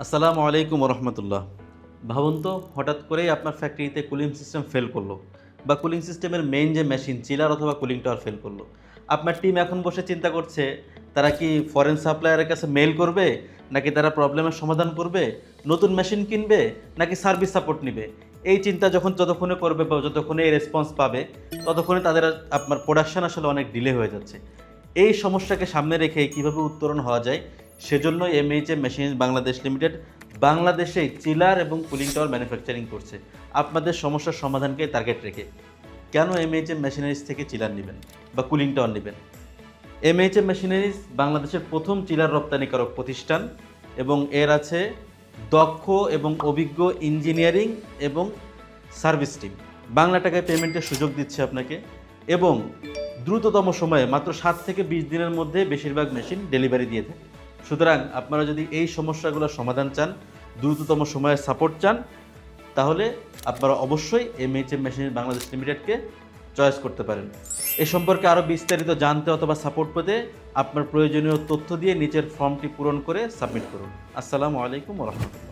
আসসালামু আলাইকুম রহমতুল্লাহ। ভাবুন তো, হঠাৎ করেই আপনার ফ্যাক্টরিতে কুলিং সিস্টেম ফেল করলো, বা কুলিং সিস্টেমের মেইন যে মেশিন চিলার অথবা কুলিং টাওয়ার ফেল করলো। আপনার টিম এখন বসে চিন্তা করছে তারা কি ফরেন সাপ্লায়ারের কাছে মেইল করবে, নাকি তারা প্রবলেমের সমাধান করবে, নতুন মেশিন কিনবে, নাকি সার্ভিস সাপোর্ট নেবে। এই চিন্তা যতক্ষণে করবে বা যতক্ষণে এই রেসপন্স পাবে, ততক্ষণে তাদের আপনার প্রোডাকশন আসলে অনেক ডিলে হয়ে যাচ্ছে। এই সমস্যাকে সামনে রেখে কিভাবে উত্তরণ হওয়া যায়, সেজন্য এমএইচএম মেশিন বাংলাদেশ লিমিটেড বাংলাদেশে চিলার এবং কুলিং টাওয়ার ম্যানুফ্যাকচারিং করছে আপনাদের সমস্যার সমাধানকে টার্গেট রেখে। কেন এমএইচএম মেশিনারিজ থেকে চিলার নেবেন বা কুলিং টাওয়ার নেবেন? এমএইচএম মেশিনারিজ বাংলাদেশের প্রথম চিলার রপ্তানিকারক প্রতিষ্ঠান এবং এর আছে দক্ষ এবং অভিজ্ঞ ইঞ্জিনিয়ারিং এবং সার্ভিস টিম। বাংলা টাকায় পেমেন্টের সুযোগ দিচ্ছে আপনাকে এবং দ্রুততম সময়ে মাত্র 7 থেকে 20 দিনের মধ্যে বেশিরভাগ মেশিন ডেলিভারি দিয়ে থাকে। সুতরাং আপনারা যদি এই সমস্যাগুলোর সমাধান চান, দ্রুততম সময়ে সাপোর্ট চান, তাহলে আপনারা অবশ্যই এমএইচএম মেশিনারি বাংলাদেশ লিমিটেডকে চয়েস করতে পারেন। এ সম্পর্কে আরও বিস্তারিত জানতে অথবা সাপোর্ট পেতে আপনার প্রয়োজনীয় তথ্য দিয়ে নিচের ফর্মটি পূরণ করে সাবমিট করুন। আসসালামু আলাইকুম ওয়া রাহমাতুল্লাহ।